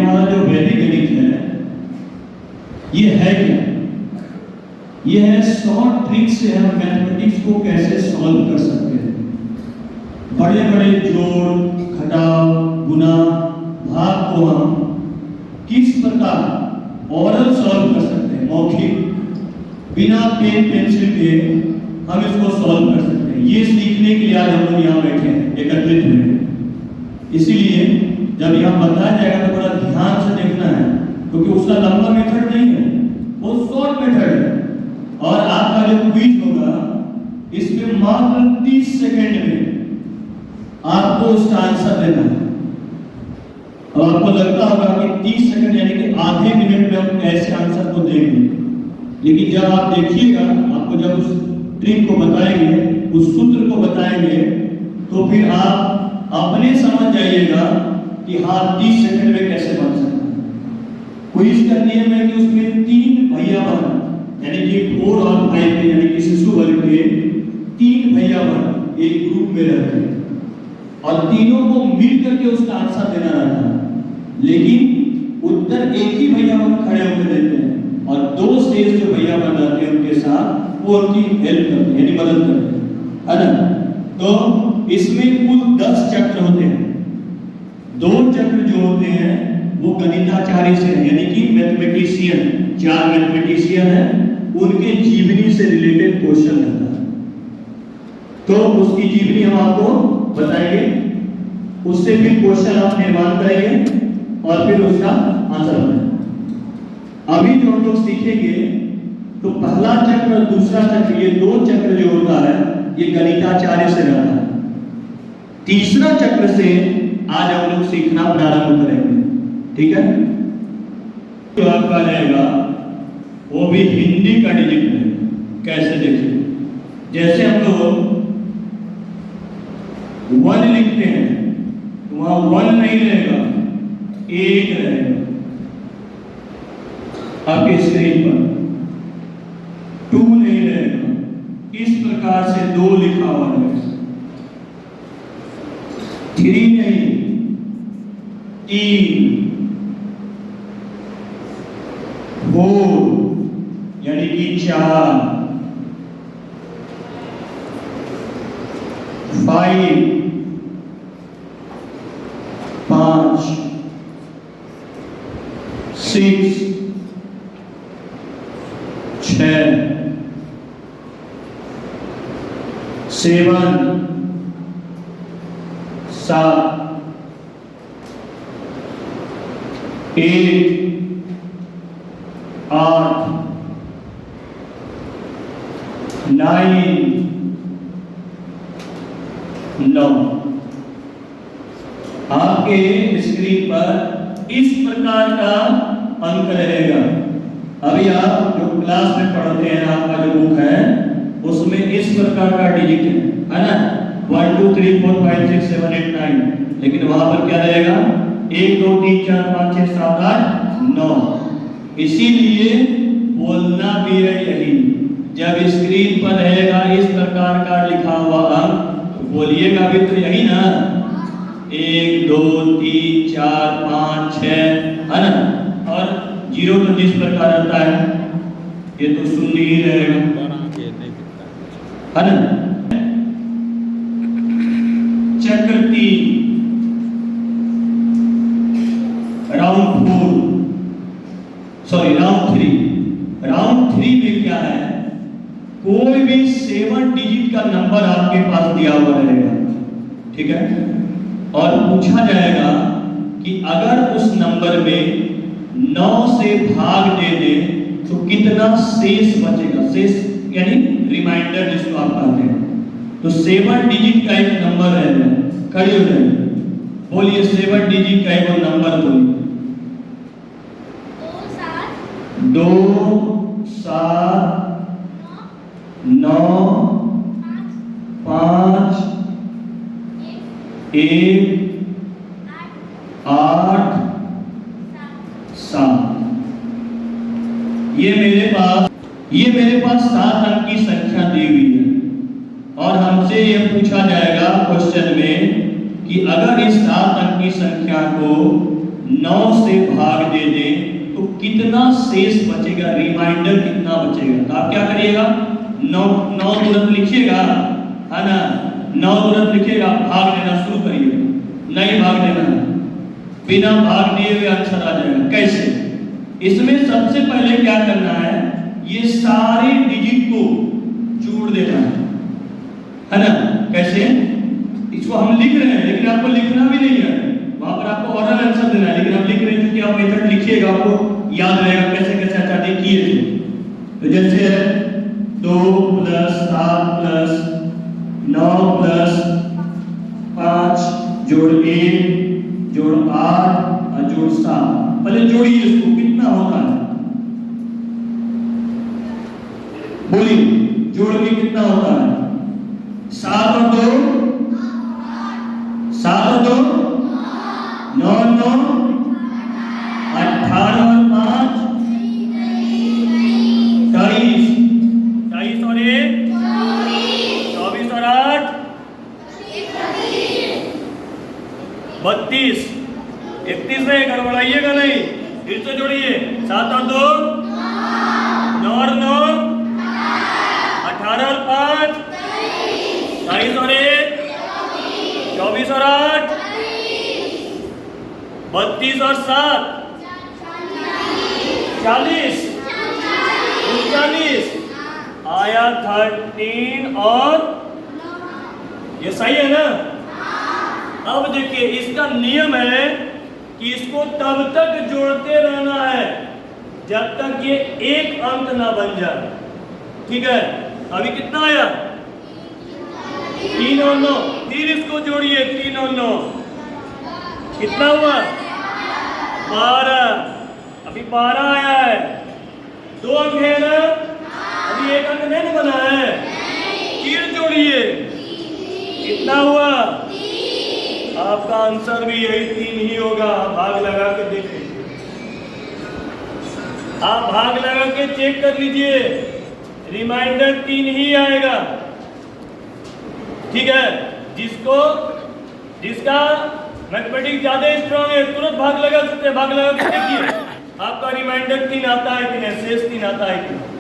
हमारा जो वैदिक गणित है ये है क्या? ये है शॉर्ट ट्रिक से हम मैथमेटिक्स को कैसे सॉल्व कर सकते हैं। बड़े बड़े जोड़, घटाव, गुना, भाग को हम किस प्रकार ओरल सॉल्व कर सकते हैं, मौखिक, बिना पेन पेंसिल के हम इसको सॉल्व कर सकते हैं। ये सीखने के लिए आज हम लोग यहाँ बैठे हैं, एकत्रित हुए हैं। इसीलिए जब यहाँ बताया जाएगा तो बड़ा ध्यान से देखना है, क्योंकि उसका लंबा मेथड नहीं है, वो शॉर्ट मेथड है। और आपका जो क्विज होगा इसमें मात्र 30 सेकंड में आपको उसका आंसर देना है। और आपको लगता होगा कि 30 सेकंड यानी कि आधे मिनट में हम कैसे आंसर को देंगे, लेकिन जब आप देखिएगा, आपको जब उस ट्रिक को बताएंगे, उस सूत्र को बताएंगे, तो फिर आप अपने समझ जाइएगा कि हाँ 30 सेकंड में कैसे बन सकता है। क्विज का नियम है कि उसमें 3 भैया बन, यानी कि 4 और 5 के, यानी कि शिशु वर्ग के 3 भैया बन एक ग्रुप में रहते हैं और तीनों को मिल करके उसका आंसर देना रहता है। लेकिन उत्तर एक ही भैया बन खड़े होकर देते हैं और 2 शेष जो भैया बन रहते हैं उनके साथ वो उनकी हेल्प करते हैं, यानी मदद करते हैं, है ना। तो इसमें कुल 10 चक्र होते हैं। 2 चक्र जो होते हैं वो गणिताचार्य से है, यानी कि मैथमेटिशियन, 4 मैथमेटिशियन है, उनके जीवनी से रिलेटेड क्वेश्चन रहता है। तो उसकी जीवनी हम आपको बताएंगे, उससे फिर क्वेश्चन आप निर्माण करेंगे और फिर उसका आंसर बनाएंगे। अभी जो हम लोग सीखेंगे तो पहला चक्र और दूसरा चक्र, ये 2 चक्र जो होता है ये गणिताचार्य से रहता है। तीसरा चक्र से आज हम लोग सीखना प्रारंभ करेंगे, ठीक है। जो आपका रहेगा वो भी हिंदी का डिजिट में। कैसे देखिए, जैसे हम लोग 1 लिखते हैं तो वहां 1 नहीं रहेगा, 1 रहेगा आपके स्क्रीन पर। 2 नहीं रहेगा, इस प्रकार से 2 लिखा हुआ रहेगा। 3 नहीं, 3, 4 यानी कि 4, 5, 5, 6, 6, 7, 7, 8, 8, 9, 9। आपके स्क्रीन पर इस प्रकार का अंक रहेगा। अभी आप जो क्लास में पढ़ते हैं, आपका जो बुक है उसमें इस प्रकार का डिजिट है ना, 1 2 3 4 5 6 7 8 9, लेकिन वहां पर क्या रहेगा 1 2 3 4 5 6 7 8 9। इसीलिए बोलना भी है यही, जब स्क्रीन पर रहेगा इस प्रकार का लिखा हुआ अंक तो बोलिएगा भी तो यही ना, 1 2 3 4 5 6, है ना। और 0 तो जिस प्रकार रहता है ये तो शून्य ही रहेगा, है ना। चक्र 3, राउंड 3 में क्या है, कोई भी 7 डिजिट का नंबर आपके पास दिया हुआ रहेगा, ठीक है। और पूछा जाएगा कि अगर उस नंबर में 9 से भाग दे दे तो कितना शेष बचेगा। शेष यानी रिमाइंडर जिसको आप कहते हैं। तो 7 डिजिट का एक नंबर रहेगा, खड़े हो जाइए, बोलिए 7 डिजिट का एक नंबर बोलिए। 2 7 9 5 1 8 7। ये मेरे पास 7 अंक की संख्या दी हुई है और हमसे ये पूछा जाएगा क्वेश्चन में कि अगर इस 7 अंक की संख्या को 9 से भाग दे दें तो कितना शेष बचेगा, रिमाइंडर कितना बचेगा। तो आप क्या करिएगा, 9 तुरंत लिखिएगा, है ना, 9 तुरंत लिखिएगा, भाग देना शुरू करिएगा। नहीं भाग देना, बिना भाग दिए हुए आंसर आ जाएगा। कैसे? इसमें सबसे पहले क्या करना है, ये सारे डिजिट को जोड़ देना है ना। कैसे? इसको हम लिख रहे हैं लेकिन आपको लिखना भी नहीं है, वहां पर आपको ऑरल आंसर देना है, लेकिन आप लिख रहे हैं क्योंकि आप मेथड लिखिएगा, आपको याद रहेगा कैसे कैसे चार्टी किए थे। तो जैसे 2 + 7 + 9 + 5 जोड़ 1 जोड़ 8 और जोड़ 7। पहले जोड़िए इसको, कितना होता है बोलिए, जोड़ के कितना होता है? 7 और 2 7 और 2 9 9 18 और 5 23 23 और 1 24 और 8 32 31 में गड़बड़ाइएगा नहीं, फिर से जोड़िए। 7 और 2 9 और 9 18 और 5 23 और 1 24 और 8 32 और 7 40 39 आया 13 और ये सही है ना। अब देखिए इसका नियम है कि इसको तब तक जोड़ते रहना है जब तक ये एक अंक ना बन जाए। ठीक है, अभी कितना आया? 3 और 9, फिर इसको जोड़िए 3 और 9 कितना हुआ? 12। अभी 12 आया है, 2 अंक है ना, अभी एक अंक नहीं बना है, फिर जोड़िए कितना हुआ? आपका आंसर भी यही 3 ही होगा। भाग लगा के देखें, आप भाग लगा के चेक कर लीजिए, रिमाइंडर 3 ही आएगा। ठीक है, जिसका मैथमेटिक्स ज्यादा स्ट्रांग है तुरंत भाग लगा सकते हैं, भाग लगा के देखिए आपका रिमाइंडर 3 आता है कि नहीं, शेष 3 आता है कि नहीं।